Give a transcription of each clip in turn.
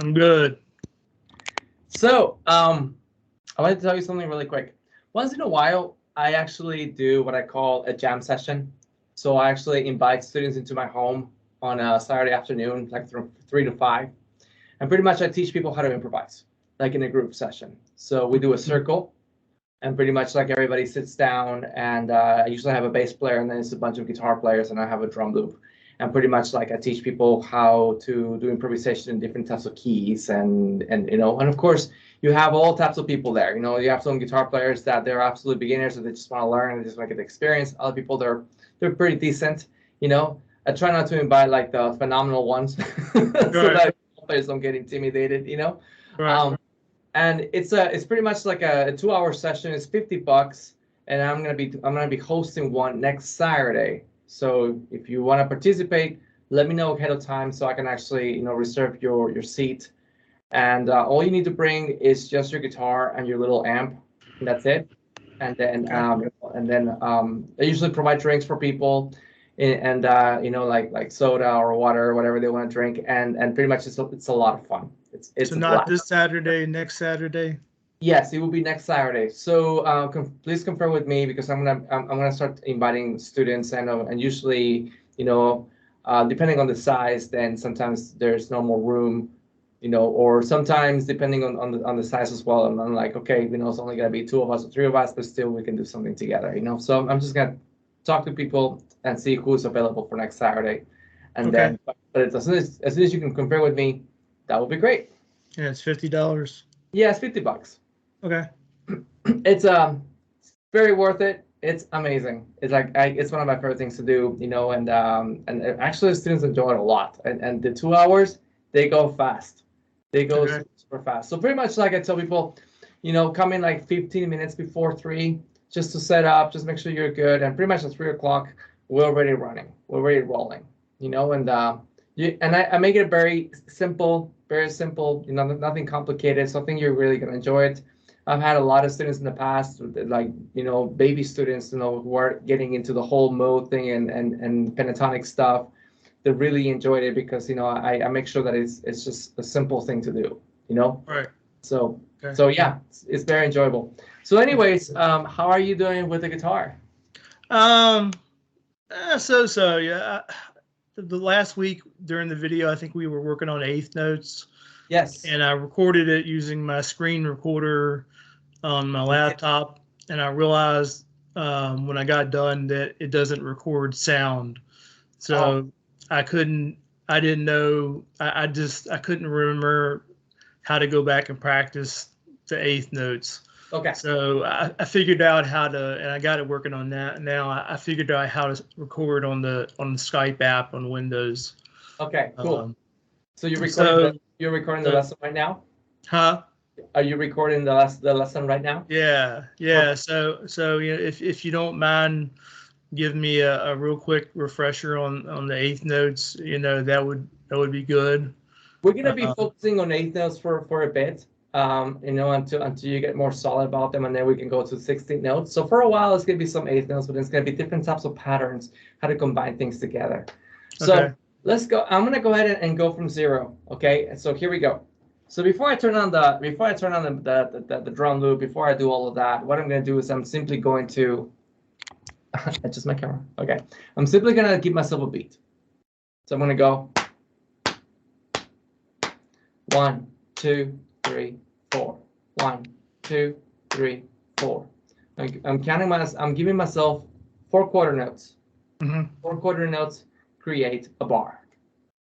I'm good. So, I wanted to tell you something really quick. Once in a while, I actually do what I call a jam session. So I actually invite students into my home on a Saturday afternoon, like from 3 to 5. And pretty much I teach people how to improvise, like in a group session. So we do a circle, and pretty much like everybody sits down, and I usually have a bass player, and then it's a bunch of guitar players, and I have a drum loop. And pretty much like I teach people how to do improvisation in different types of keys, and and of course you have all types of people there. You have some guitar players that they're absolute beginners, and they just want to learn and they just want to get the experience. Other people they're pretty decent. I try not to invite like the phenomenal ones, so that players don't get intimidated. Right. And it's pretty much like a 2-hour session. It's $50, and I'm gonna be hosting one next Saturday. So if you want to participate, let me know ahead of time so I can actually reserve your seat. And all you need to bring is just your guitar and your little amp. And that's it. And then I usually provide drinks for people, and like soda or water or whatever they want to drink. And pretty much it's a lot of fun. It's So a not blast. this Saturday, next Saturday. Yes, it will be next Saturday. So please confirm with me, because I'm gonna start inviting students, and usually depending on the size, then sometimes there's no more room, or sometimes depending on the size as well. And I'm like, okay, it's only gonna be 2 of us or 3 of us, but still we can do something together. So I'm just gonna talk to people and see who's available for next Saturday, and Okay. then but as soon as you can confirm with me, that would be great. Yeah, it's $50. Yeah, it's $50. Okay. It's very worth it. It's amazing. It's like it's one of my favorite things to do, and actually the students enjoy it a lot. And the 2 hours, they go fast. They go Okay. super fast. So pretty much like I tell people, come in like 15 minutes before 3, just to set up, just make sure you're good. And pretty much at 3 o'clock, we're already running. We're already rolling. And I make it very simple, nothing complicated. So I think you're really gonna enjoy it. I've had a lot of students in the past, like baby students, who are getting into the whole mode thing and pentatonic stuff. They really enjoyed it because I make sure that it's just a simple thing to do. Right. So Okay. so yeah, it's very enjoyable. So anyways, how are you doing with the guitar? So yeah. The last week during the video, I think we were working on eighth notes. Yes. And I recorded it using my screen recorder on my laptop, and I realized when I got done that it doesn't record sound. So I didn't know, I couldn't remember how to go back and practice the eighth notes. Okay. So I figured out how to, and I got it working on that. Now I figured out how to record on the Skype app on Windows. Okay, cool. So you're recording the lesson right now? Huh? Are you recording the lesson right now? Yeah. Okay. So if you don't mind, give me a real quick refresher on the eighth notes. That would be good. We're gonna be focusing on eighth notes for a bit, until you get more solid about them, and then we can go to 16th notes. So for a while, it's gonna be some eighth notes, but it's gonna be different types of patterns, how to combine things together. So Okay. let's go. I'm gonna go ahead and go from 0. Okay, so here we go. So before I turn on the drum loop, before I do all of that, what I'm gonna do is I'm simply going to adjust my camera. Okay, I'm simply gonna give myself a beat. So I'm gonna go 1, 2, 3, 4. 1, 2, 3, 4. I'm giving myself 4 quarter notes. 4 quarter notes create a bar.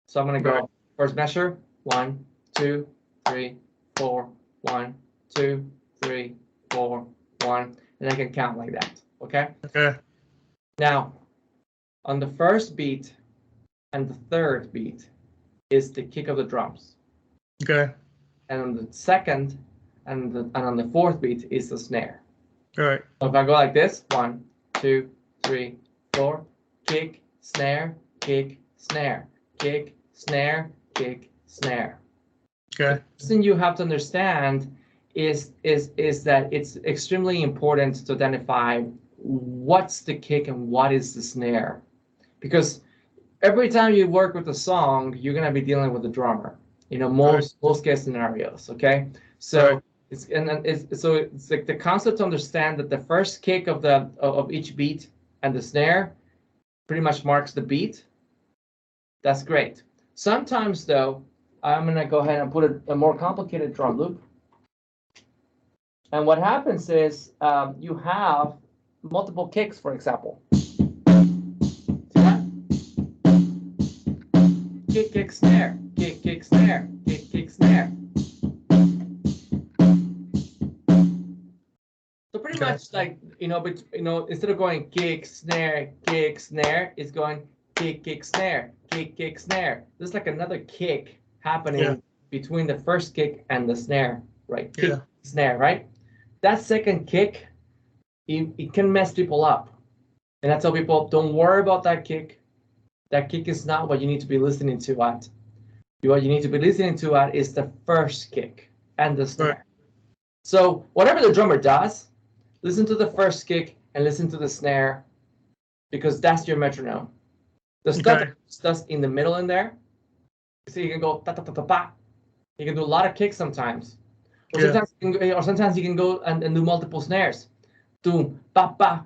So I'm gonna go first measure 1, 2, 3, 4. 1, 2, 3, 4. 1, and I can count like that. Okay. Okay. Now, on the first beat and the third beat is the kick of the drums. Okay. And on the second and on the fourth beat is the snare. All right. So if I go like this, 1, 2, 3, 4, kick, snare, kick, snare, kick, snare, kick, snare. Okay. The first thing you have to understand is that it's extremely important to identify what's the kick and what is the snare, because every time you work with a song, you're gonna be dealing with the drummer. Most case scenarios. Okay, so it's like the concept to understand that the first kick of each beat and the snare pretty much marks the beat. That's great. Sometimes though, I'm gonna go ahead and put a more complicated drum loop. And what happens is you have multiple kicks, for example. See that? Kick, kick, snare, kick, kick, snare, kick, kick, snare. So pretty much like, instead of going kick, snare, it's going kick, kick, snare, kick, kick, snare. There's like another kick happening between the first kick and the snare, right? Kick, snare, right? That second kick, it can mess people up. And I tell people, don't worry about that kick. That kick is not what you need to be listening to at. What you need to be listening to at is the first kick and the snare. Right. So whatever the drummer does, listen to the first kick and listen to the snare, because that's your metronome. The stuff in the middle in there, so you can go ta ta ta ta pa. You can do a lot of kicks sometimes. Or sometimes you can go and do multiple snares. Doom, pa pa.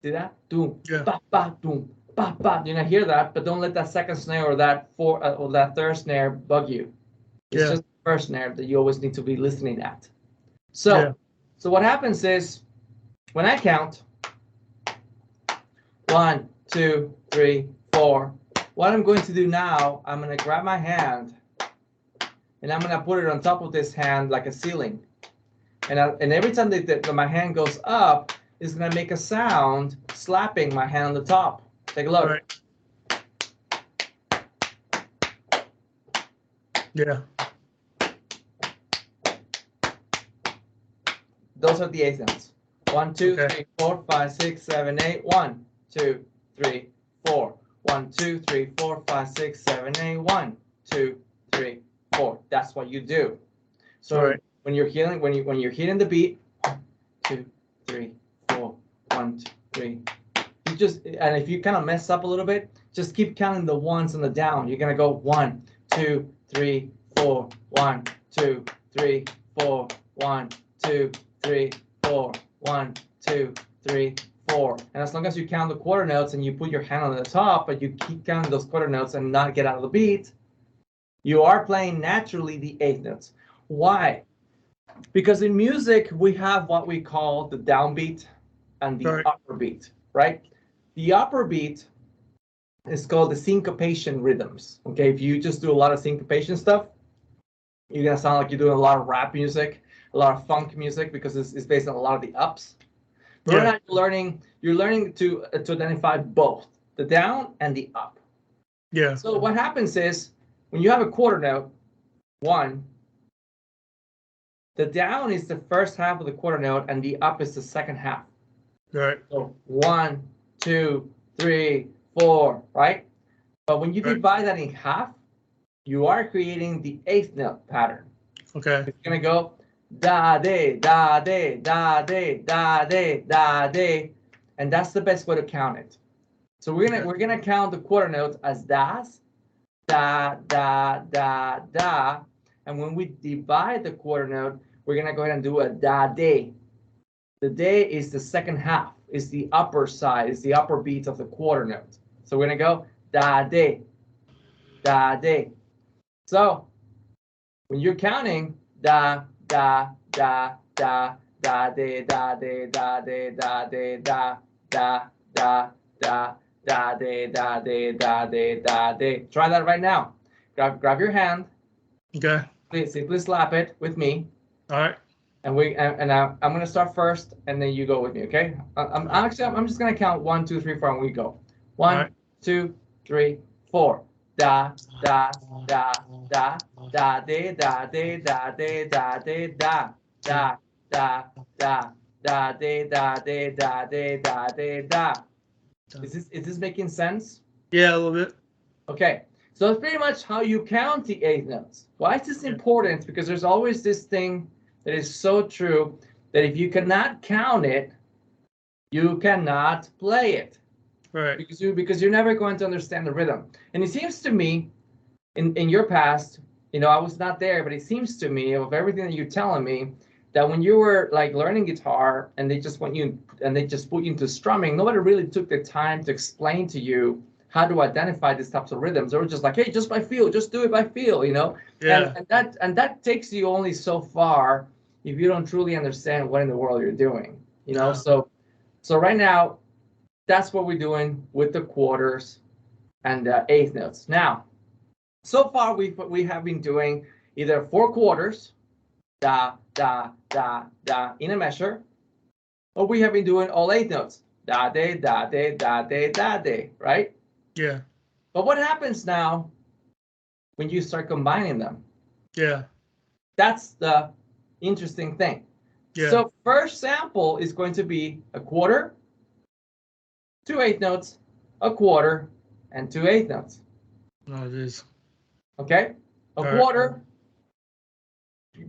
See that? Doom, pa pa, doom, pa pa. You know, hear that, but don't let that second snare or that third snare bug you. It's just the first snare that you always need to be listening at. So what happens is, when I count 1, 2, 3, 4, what I'm going to do now, I'm going to grab my hand and I'm going to put it on top of this hand like a ceiling. And every time that my hand goes up, it's going to make a sound slapping my hand on the top. Take a look. Right. Yeah. Those are the eighth notes. 1, 2, 3, 4, 5, 6, 7, 8. 1, 2, 3, 4. 1, 2, 3, 4, 5, 6, 7, 8. 1, 2, 3, 4. That's what you do. So when you're hitting the beat, 1, 2, 3, 4. 1, 2, 3. And if you kind of mess up a little bit, just keep counting the ones on the down. You're gonna go 1, 2, 3, 4. 1, 2, 3, 4. 1, 2, 3, 4. 1, 2, 3, 4. And as long as you count the quarter notes and you put your hand on the top, but you keep counting those quarter notes and not get out of the beat, you are playing naturally the eighth notes. Why? Because in music, we have what we call the downbeat and the upper beat, right? The upper beat is called the syncopation rhythms. Okay, if you just do a lot of syncopation stuff, you're gonna sound like you're doing a lot of rap music, a lot of funk music, because it's based on a lot of the ups. But right now you're learning to identify both the down and the up. Yeah. So what happens is, when you have a quarter note, 1, the down is the first half of the quarter note and the up is the second half. Right. So 1, 2, 3, 4, right? But when you divide that in half, you are creating the eighth note pattern. Okay. It's gonna go da de da de da de da de da de, and that's the best way to count it. So we're gonna count the quarter notes as das, da da da da, and when we divide the quarter note, we're gonna go ahead and do a da de. The de is the second half, is the upper side, is the upper beat of the quarter note. So we're gonna go da de, da de. So when you're counting da da da da da de da de da de da de da da da da da de da de da de da de. Try that right now. Grab your hand. Okay. Please simply slap it with me. All right. And I'm gonna start first, and then you go with me. Okay. I'm just gonna count 1, 2, 3, 4, and we go. 1, 2, 3, 4. Da da da da da de da de da de da de da da da da da de da de da de da de da. Is this making sense? Yeah, a little bit. Okay, so that's pretty much how you count the eighth notes. Why is this important? Because there's always this thing that is so true, that if you cannot count it, you cannot play it. Right. Because you're never going to understand the rhythm. And it seems to me, in your past, I was not there, but it seems to me of everything that you're telling me that when you were like learning guitar and they just put you into strumming, nobody really took the time to explain to you how to identify these types of rhythms. They were just like, hey, just by feel, just do it by feel, Yeah. And that takes you only so far if you don't truly understand what in the world you're doing, Yeah. So right now, that's what we're doing with the quarters and the eighth notes. Now, so far we have been doing either 4 quarters, da, da, da, da, in a measure, or we have been doing all 8 notes, da, de, da, de, da, de, da, de, right? Yeah. But what happens now when you start combining them? Yeah. That's the interesting thing. Yeah. So first sample is going to be a quarter, 2 8 notes, a quarter, and 2 8 notes. No, it is. Okay? A quarter,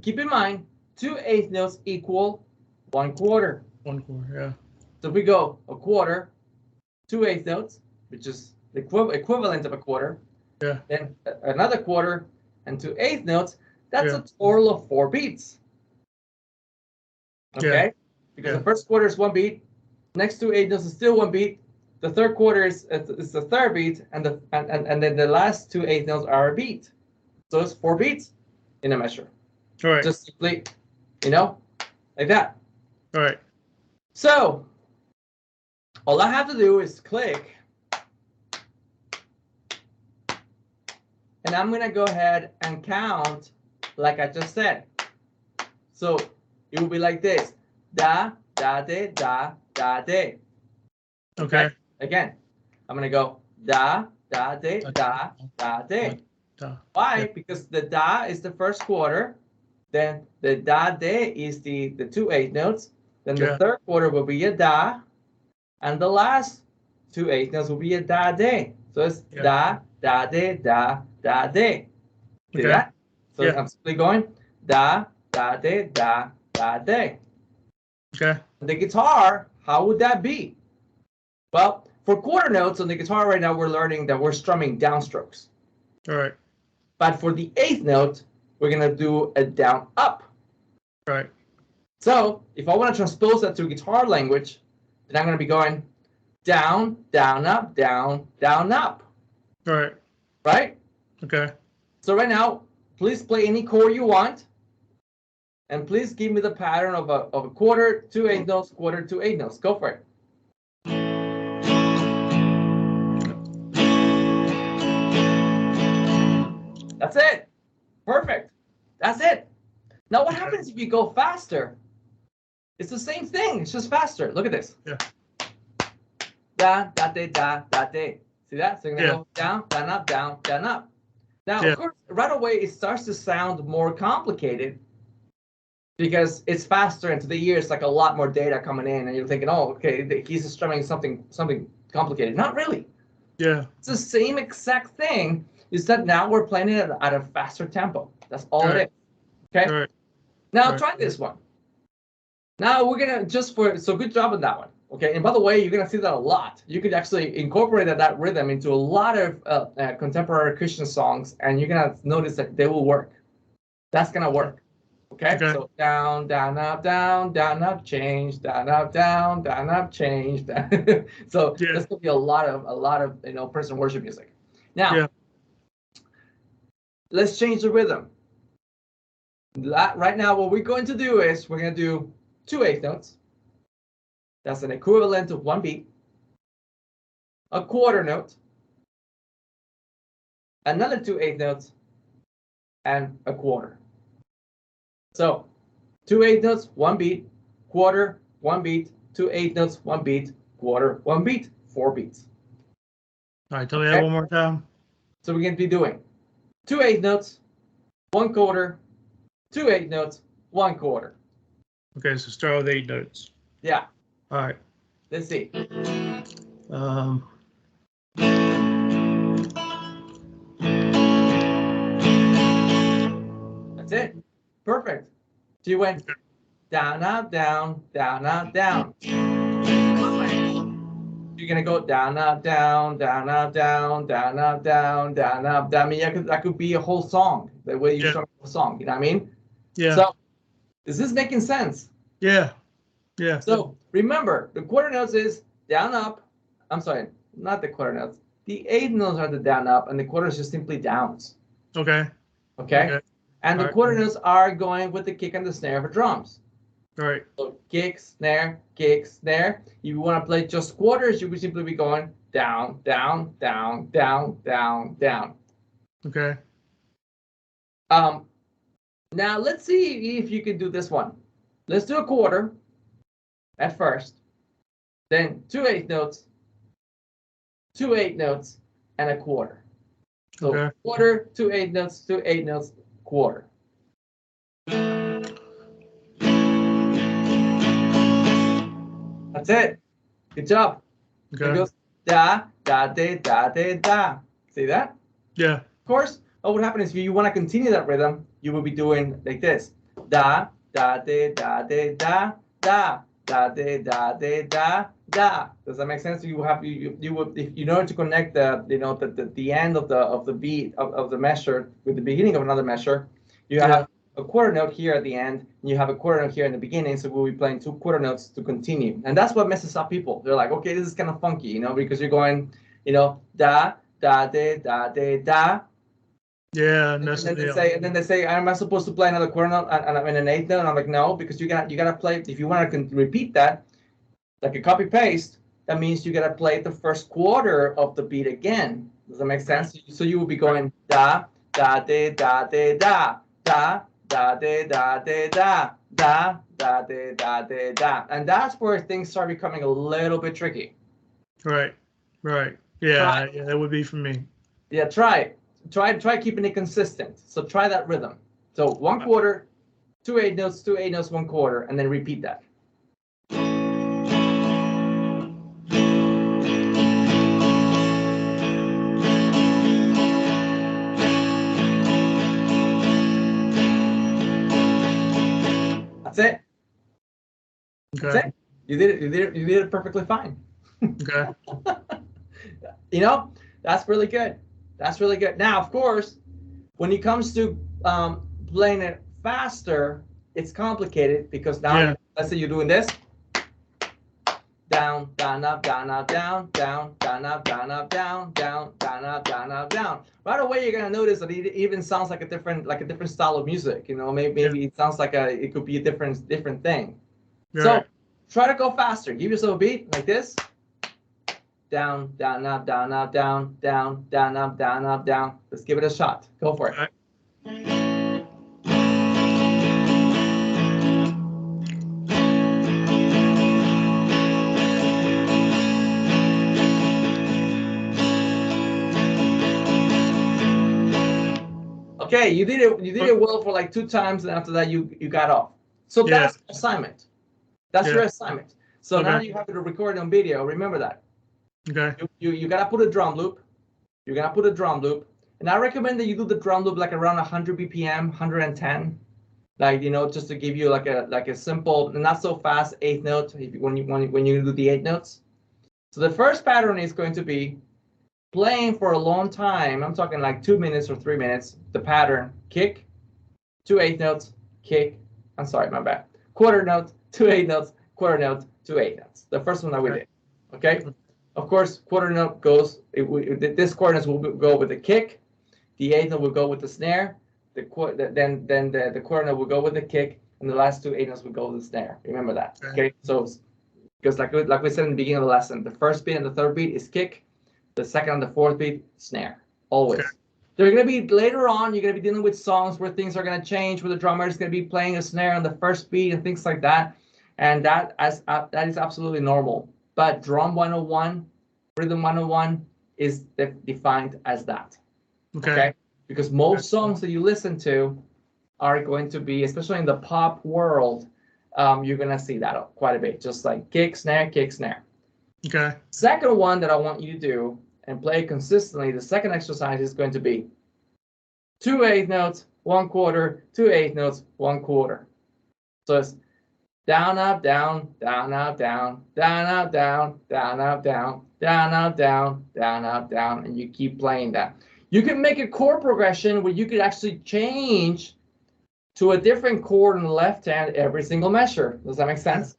keep in mind, 2 8 notes equal 1 quarter. 1 quarter, yeah. So we go a quarter, 2 8 notes, which is the equivalent of a quarter. Yeah. Then another quarter and 2 8 notes. That's a total of 4 beats. Okay? Because the first quarter is 1 beat. Next 2 8 notes is still 1 beat. The third quarter is the third beat, and then the last 2 8 notes are a beat. So it's 4 beats in a measure. All right. Just simply, like that. All right. So all I have to do is click, and I'm gonna go ahead and count like I just said. So it will be like this: da, da, de, da, da, de. Okay. Again, I'm gonna go da, da, de, da, da, de. Why? Because the da is the first quarter, then the da, de is the 2 8 notes, then the third quarter will be a da, and the last 2 8 notes will be a da, de. So it's da, da, de, da, da, de. See that? So I'm simply going da, da, de, da, da, de. Okay. The guitar, how would that be? Well, for quarter notes on the guitar right now, we're learning that we're strumming downstrokes. All right. But for the 8th note, we're going to do a down up. Right. So if I want to transpose that to guitar language, then I'm going to be going down, down, up, down, down, up. All right. Right? Okay. So right now, please play any chord you want. And please give me the pattern of a quarter, 2 8 notes, quarter, 2 8 notes. Go for it. That's it. Perfect. That's it. Now what happens if you go faster? It's the same thing. It's just faster. Look at this. Yeah. Da, da, de, da, da, de. See that? So you're going to go down, down, up, down, down, up. Now, of course, right away, it starts to sound more complicated because it's faster, and to the ear, it's like a lot more data coming in, and you're thinking, oh, okay, he's strumming something complicated. Not really. Yeah. It's the same exact thing. Is that now we're playing it at a faster tempo. That's all it is. Okay? All right. Now try this one. Now we're gonna so good job on that one. Okay, and by the way, you're gonna see that a lot. You could actually incorporate that rhythm into a lot of contemporary Christian songs, and you're gonna notice that they will work. That's gonna work. Okay? So down, down, up, change, down, up, change. So that's gonna be a lot of praise and worship music. Now, let's change the rhythm. Right now, what we're going to do is we're going to do 2 8 notes. That's an equivalent of 1 beat. A quarter note. Another 2 8 notes. And a quarter. So 2 8 notes, 1 beat. Quarter, 1 beat. 2 8 notes, 1 beat. Quarter, 1 beat. 4 beats. All right, tell me that one more time. So we're going to be doing 2 8 notes, 1 quarter, 2 8 notes, 1 quarter. Okay, so start with 8 notes. Yeah. All right. Let's see. That's it. Perfect. So you went down, up, down, down, up, down. You you're gonna go down, up, down, down, up, down, down, up, down, down, up, down. I mean, that could be a whole song. The way you start a song, you know what I mean? Yeah. So, is this making sense? Yeah. Yeah. So remember, the quarter notes is down, up. I'm sorry, not the quarter notes. The eighth notes are the down, up, and the quarters just simply downs. Okay. Okay. And the quarter notes are going with the kick and the snare for drums. All right. So kick, snare, kick, snare. If you want to play just quarters, you would simply be going down, down, down, down, down, down. Okay. Now let's see if you can do this one. Let's do a quarter at first, then 2 8 notes, 2 8 notes, and a quarter. So quarter, 2 8 notes, 2 8 notes, quarter. That's it. Good job. Okay. It goes da, da, da, da, da, da. See that? Yeah. Of course, what would happen is if you want to continue that rhythm, you will be doing like this. Da, da, da, da, da, da, da, da, da, da, da, da, da. Does that make sense? You have you would, if in order to connect the end of the beat of the measure with the beginning of another measure, you have a quarter note here at the end, and you have a quarter note here in the beginning, so we'll be playing 2 quarter notes to continue. And that's what messes up people. They're like, okay, this is kind of funky, because you're going, da, da, da, da, da, da. Yeah, and then they say, am I supposed to play another quarter note and I'm in an eighth note? And I'm like, no, because you gotta play. If you want to repeat that, like a copy paste, that means you gotta play the first quarter of the beat again. Does that make sense? So you will be going da, da, da, da, da, da, da, da, da, da, da, da, da, da, da, da, da, and that's where things start becoming a little bit tricky. Right. Yeah, that would be for me. Yeah, try keeping it consistent. So try that rhythm. So 1 quarter, 2 8 notes, 2 8 notes, 1 quarter, and then repeat that. That's it. Okay. That's it. You did it perfectly fine. Okay. That's really good. That's really good. Now, of course, when it comes to playing it faster, it's complicated because now, let's say you're doing this. Down, down, up, down, up, down, down, down, up, down, up, down, down, down, up, down, up, down. Right away, you're gonna notice that it even sounds like a different style of music. Maybe it sounds like it could be a different thing. Right. So try to go faster. Give yourself a beat like this. Down, down, up, down, up, down, down, down, up, down, up, down. Let's give it a shot. Go for it. All right. Okay, you did it well for like 2 times, and after that you got off. So that's your assignment. That's your assignment. So now you have to record on video. Remember that. Okay. You gotta put a drum loop. You're gonna put a drum loop, and I recommend that you do the drum loop like around 100 BPM, 110, just to give you like a simple, not so fast 8th note when you do the 8 notes. So the first pattern is going to be playing for a long time. I'm talking like 2 minutes or 3 minutes. The pattern: kick, 2 8 notes, kick. I'm sorry, my bad. Quarter note, 2 8 notes, quarter note, 2 8 notes. The first one that we did. Okay. Of course, quarter note goes. This quarter note will go with the kick. The 8th note will go with the snare. The quarter note will go with the kick, and the last 2 8 notes will go with the snare. Remember that. Okay. So, because like we said in the beginning of the lesson, the first beat and the third beat is kick. The second and the fourth beat, snare. Always. Okay. They're going to be later on. You're going to be dealing with songs where things are going to change, where the drummer is going to be playing a snare on the first beat and things like that, and that is absolutely normal. But drum 101, rhythm 101 is defined as that. Okay? Because most songs that you listen to are going to be, especially in the pop world, you're going to see that quite a bit. Just like kick, snare, kick, snare. Okay. Second one that I want you to do and play consistently, the second exercise is going to be 2 8 notes, 1 quarter, 2 8 notes, 1 quarter. So it's down, up, down, down, up, down, down, up, down, down, up, down, down, up, down, down, up, down, and you keep playing that. You can make a chord progression where you could actually change to a different chord in the left hand every single measure. Does that make sense?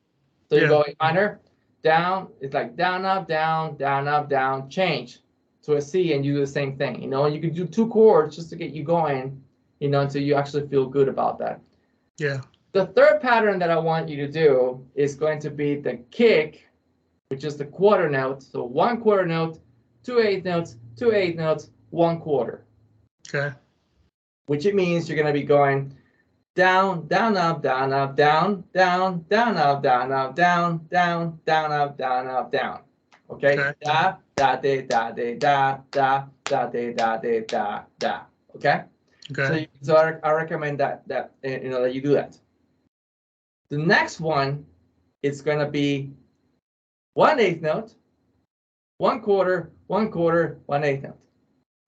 So you go A minor, down, it's like down, up, down, change to a C, and you do the same thing. You know, you can do 2 chords just to get you going, you know, until you actually feel good about that. Yeah. The third pattern that I want you to do is going to be the kick, which is the quarter note. So 1 quarter note, 2 eighth notes, 2 eighth notes, 1 quarter. Okay. Which it means you're going to be going down, down, up, down, up, down, down, down, up, down, up, down, down, down, up, down, up, down. Okay? Da, da, de, da, de, da, da, da, de, da, de, da, da. Okay? Okay. So I recommend that you know that you do that. The next one is going to be 1 eighth note, 1 quarter, 1 quarter, 1 eighth note.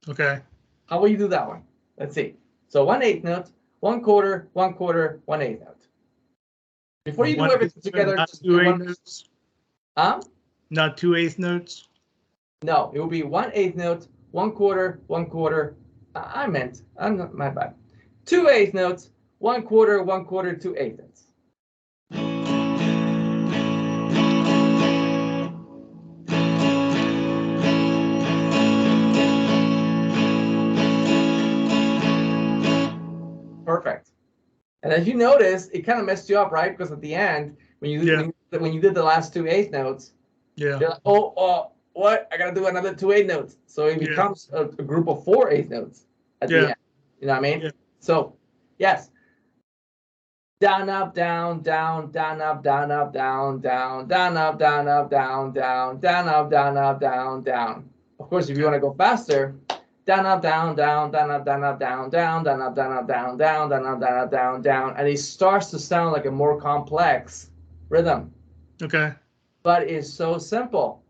Okay. How will you do that one? Let's see. So 1 eighth note, 1 quarter, 1 quarter, 1 eighth note. Before you do everything together, just do 1 notes. Not 2 eighth notes. No, it will be 1 eighth note, 1 quarter, 1 quarter. I'm not my bad. 2 eighth notes, 1 quarter, 1 quarter, 2 eighth notes. Perfect. And as you notice, it kind of messed you up, right? Because at the end, when you did the last 2 eighth notes, you're like, oh, what? I gotta do another 2 eighth notes. So it becomes a group of 4 eighth notes at the end. You know what I mean? Yeah. So yes. Down, up, down, down, down, up, down, up, down, down, down, up, down, up, down, down, down, up, down, up, down, down. Of course, if you want to go faster, down, up, down, down, down, up, down, up, down, down, down, up, down, up, down, down, down, up, down, up, down, down, and it starts to sound like a more complex rhythm. Okay. But it's so simple.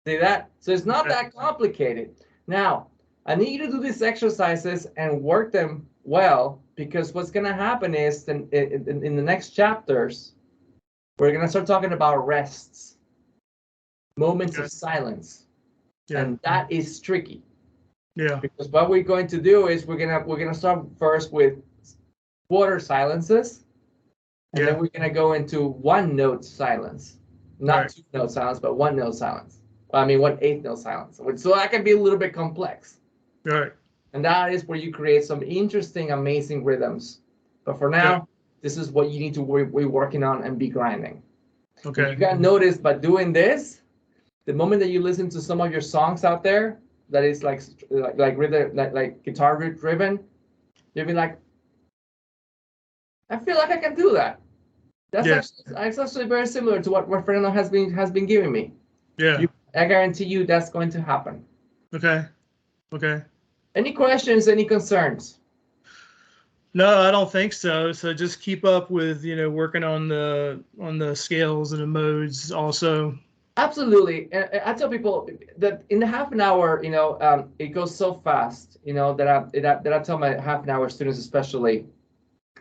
See that? So it's not that complicated. Now, I need you to do these exercises and work them well, because what's going to happen is in the next chapters, we're going to start talking about rests, moments of silence, and that is tricky. Yeah. Because what we're going to do is we're gonna start first with quarter silences, and then we're gonna go into 1 note silence, not 2 note silence, but 1 note silence. Well, I mean 1 eighth note silence. So that can be a little bit complex. Right. And that is where you create some interesting, amazing rhythms. But for now, this is what you need to be working on and be grinding. Okay. And you got to notice by doing this, the moment that you listen to some of your songs out there, that is like guitar driven, you'll be like, I feel like I can do that. That's actually very similar to what Fernando has been giving me. Yeah. I guarantee you that's going to happen. Okay. Okay. Any questions? Any concerns? No, I don't think so. So just keep up with, working on the scales and the modes also. Absolutely. And I tell people that in the half an hour, it goes so fast, that I tell my half an hour students especially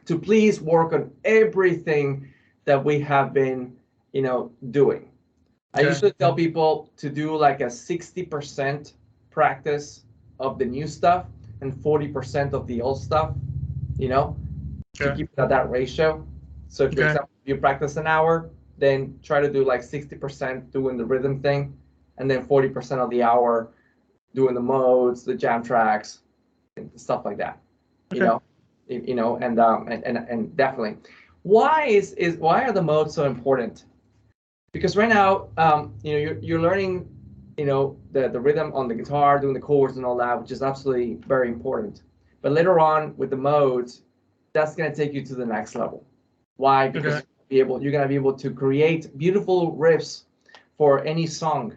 to please work on everything that we have been, doing. I usually tell people to do like a 60% practice of the new stuff and 40% of the old stuff, to keep it at that ratio. So if, for example, you practice an hour, then try to do like 60% doing the rhythm thing, and then 40% of the hour doing the modes, the jam tracks, and stuff like that. And definitely. Why are the modes so important? Because right now, you're learning, the rhythm on the guitar, doing the chords and all that, which is absolutely very important. But later on with the modes, that's going to take you to the next level. Why? Because you're going to be able to create beautiful riffs for any song.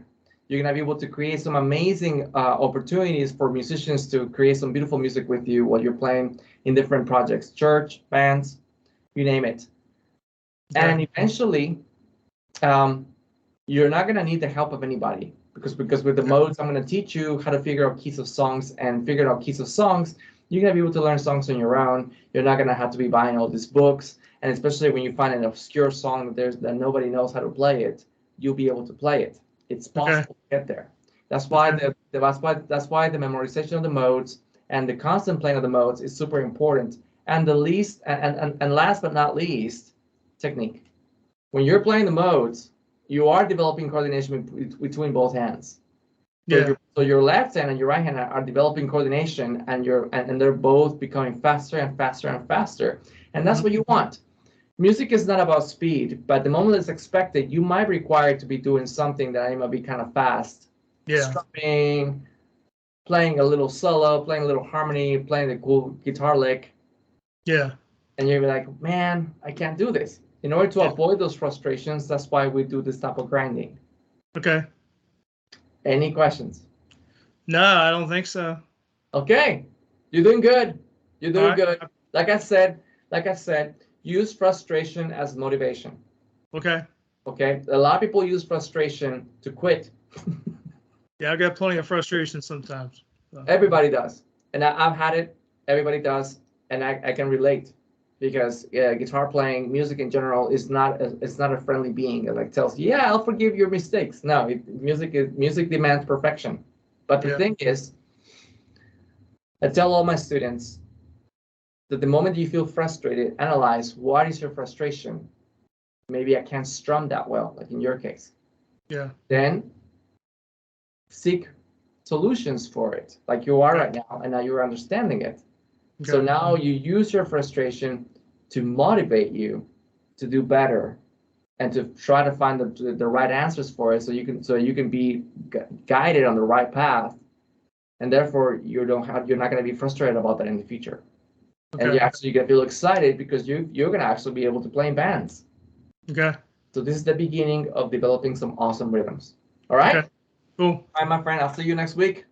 You're going to be able to create some amazing opportunities for musicians to create some beautiful music with you while you're playing in different projects, church, bands, you name it. And eventually, you're not going to need the help of anybody, because with the modes, I'm going to teach you how to figure out keys of songs, and figure out keys of songs you're gonna be able to learn songs on your own. You're not gonna have to be buying all these books, and especially when you find an obscure song that nobody knows how to play it, you'll be able to play it. It's possible to get there. That's why that's why the memorization of the modes and the constant playing of the modes is super important. And the least and last but not least, technique. When you're playing the modes, you are developing coordination between both hands. So your left hand and your right hand are developing coordination, and they're both becoming faster and faster and faster. And that's what you want. Music is not about speed, but the moment it's expected, you might require to be doing something that might be kind of fast. Strumming, playing a little solo, playing a little harmony, playing the cool guitar lick. Yeah. And you're like, man, I can't do this. In order to avoid those frustrations, that's why we do this type of grinding. Okay. Any questions? No, I don't think so. Okay. You're doing good. You're doing good. Like I said, use frustration as motivation. Okay. Okay. A lot of people use frustration to quit. Yeah, I got plenty of frustration sometimes. So. Everybody does. And I've had it. Everybody does. And I can relate, because guitar playing, music in general, it's not a friendly being that like tells you, yeah, I'll forgive your mistakes. No, music demands perfection. But the thing is, I tell all my students that the moment you feel frustrated, analyze what is your frustration. Maybe I can't strum that well, like in your case. Yeah. Then seek solutions for it, like you are right now, and now you're understanding it. Okay. So now you use your frustration to motivate you to do better and to try to find the right answers for it, so you can be guided on the right path, and therefore you're not going to be frustrated about that in the future. Okay. And you're going to feel excited because you're going to actually be able to play in bands. Okay. So this is the beginning of developing some awesome rhythms. All right. Okay. Cool. All right, my friend. I'll see you next week.